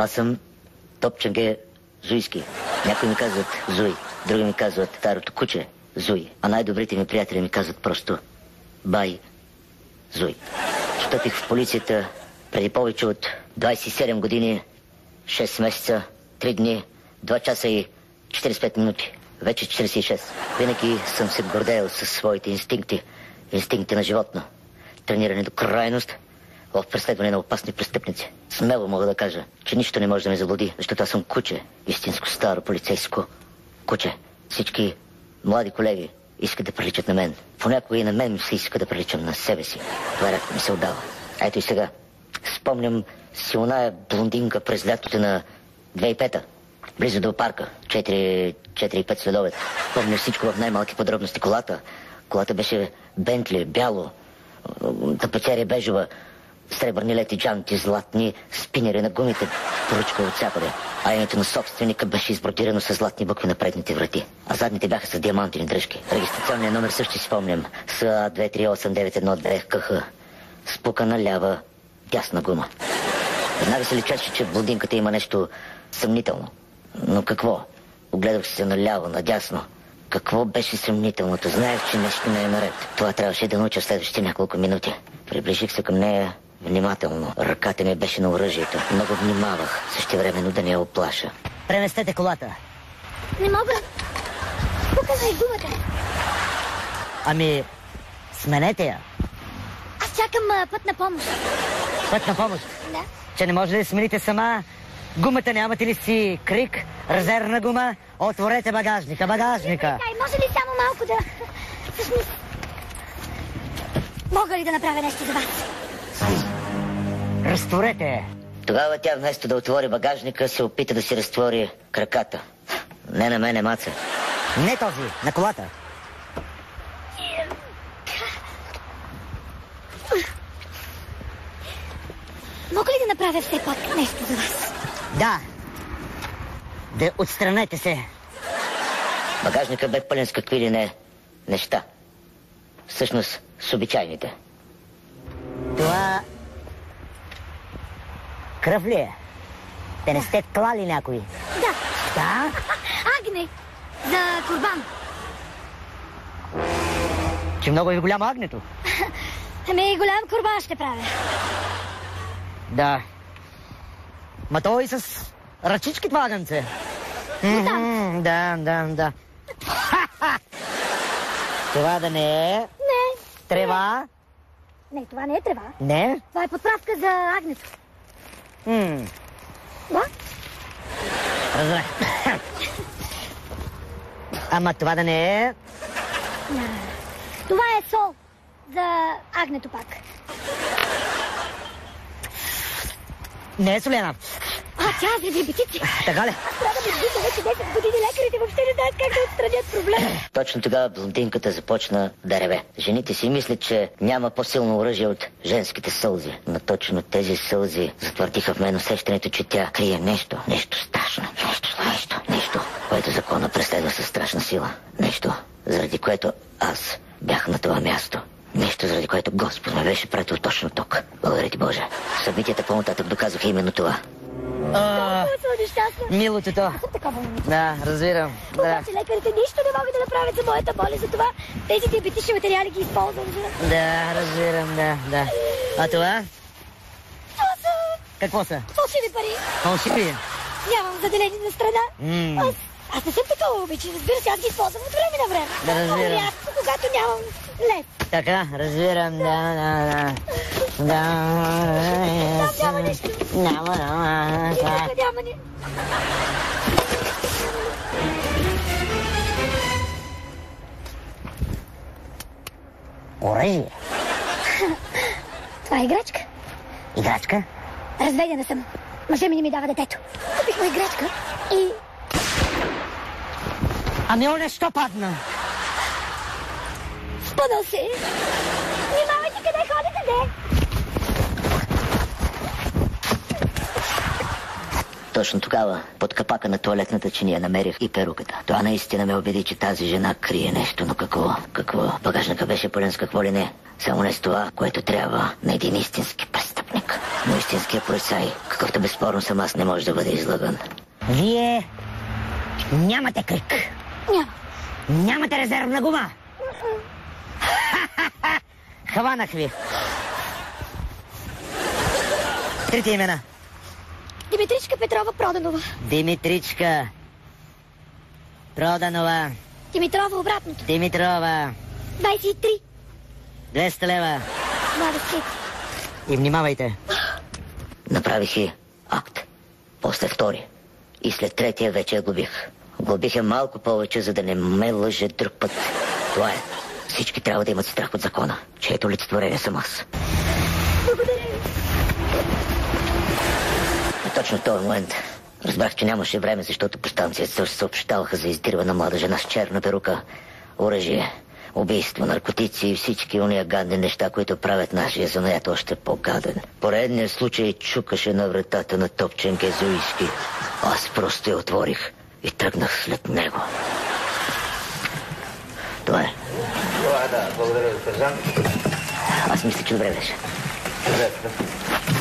Аз съм Топченге Зуйски. Някои ми казват Зуй, други ми казват старото куче Зуй, а най-добрите ми приятели ми казват просто Бай Зуй. Встъпих в полицията преди повече от 27 години, 6 месеца, 3 дни, 2 часа и 45 минути. Вече 46. Винаги съм се гордеял със своите инстинкти. Инстинкти на животно. Тренирани до крайност в преследване на опасни престъпници. Смело мога да кажа, че нищо не може да ме заблуди, защото аз съм куче. Истинско старо полицейско куче. Всички млади колеги искат да приличат на мен. Понякога и на мен се иска да приличам на себе си. Това рядко ми се отдава. Ето и сега. Спомням си оная блондинка през лятото на 2005-та. Близо до парка. 4-5 следобед. Помня всичко в най-малки подробности. Колата беше Бентли, бяло. Тапацерия бежова. Сребърни лети джанти, златни спинери на гумите, поръчка от всякъде. А името на собственика беше избордирано с златни букви на предните врати. А задните бяха с диамантини дръжки. Регистрационният номер също си спомням. СА-23891 КХ. Спукана лява, дясна гума. Веднага се личеше, че блондинката има нещо съмнително. Но какво? Огледах се наляво, надясно. Какво беше съмнителното? Знаех, че нещо не е наред. Това трябваше да науча в следващите няколко минути. Приближих се към нея внимателно. Ръката ми беше на оръжието. Много внимавах, същевременно да не я оплаша. Преместете колата. Не мога. Показвай гумата. Ами, сменете я. Аз чакам пътна помощ. Пътна помощ? Да. Че не може да я смените сама? Гумата нямате ли си крик? Резервна гума? Отворете багажника. Може ли само малко да... Всъщност... Мога ли да направя нещо за вас? Разтворете. Тогава тя вместо да отвори багажника се опита да си разтвори краката. Не на мене, маца. Не този, на колата. Мога ли да направя все пак нещо за вас? Да. Да отстранете се. Багажника бе пълен с какви ли не неща. Всъщност с обичайните. Това... кръв ли е? Те не сте клали някой? Да. Да? Агне. За курбан. Че много е голямо агнето. Ами голям курбан ще правя. Да. Ма то и с ръчички това агънце. Да. Това да не е... Не. Трева? Не, това не е трева. Не? Това е подправка за агнето. Да? Разбрах. Ама това да не е... Това е сол за агнето пак. Не е солена. Тя е за диабетици. Така ли? Аз трябва да ме вижда вече 10 години. Лекарите въобще не знаят как да отстранят проблема. Точно тогава блондинката започна да реве. Жените си мислят, че няма по-силно оръжие от женските сълзи. Но точно тези сълзи затвърдиха в мен усещането, че тя крие нещо страшно. Нещо, което закона преследва със страшна сила. Нещо, заради което аз бях на това място. Нещо, заради което Господ ме беше пратил точно тук. Благодаря ти, Боже. Събитията по-нататък доказаха именно това. Толкова съм нещастна. Милото то. Аз съм такава момиче. Да, разбирам. Обаче лекарите нищо не могат да направят за моята болест, затова тези диабетични материали ги използвам. Да, разбирам, да. А това? Това са... Какво са? Фалшиви пари. Фалшиви? Нямам заделени на страна. Аз не съм такова обича. Разбира се, аз ги използвам от време на време. Да, разбирам. Много рядко, когато нямам лед. Така, разбирам, да. Няма нищо. Няма. Няма ни. Оръжие? Това е играчка. Играчка? Разведена съм. Мъже ми не ми дава детето. Купих му играчка и... Ами он що падна? Спънал се. Внимавайте къде ходите, де. Точно тогава, под капака на тоалетната чиния, намерих и перуката. Това наистина ме убеди, че тази жена крие нещо, но какво? Багажника беше пълен с какво ли не. Само не с това, което трябва на един истински престъпник. Но истинския полицай, какъвто безспорно съм аз, не може да бъде излъган. Вие нямате крик. Няма. Нямате резервна гума. Хванах ви. Трите имена. Димитричка Петрова Проданова. Димитричка Проданова. Димитрова обратното. Димитрова. 23. 200 лева. 20. И внимавайте. Направих и акт. После втори. И след третия вече я глобих. Глобих я малко повече, за да не ме лъже друг път. Това е. Всички трябва да имат страх от закона, чието олицетворение съм аз. Благодаря ви. Точно в този момент разбрах, че нямаше време, защото по станцията се съобщаваха за издирвана млада жена с черна перука, оръжие, убийство, наркотици и всички уния гадни неща, които правят нашия занаят още по-гаден. Поредният случай чукаше на вратата на Топчен Гезуйски. Аз просто я отворих и тръгнах след него. Това е. Това е, да. Благодаря ви, сержант. Аз мисля, че добре беше. Добре.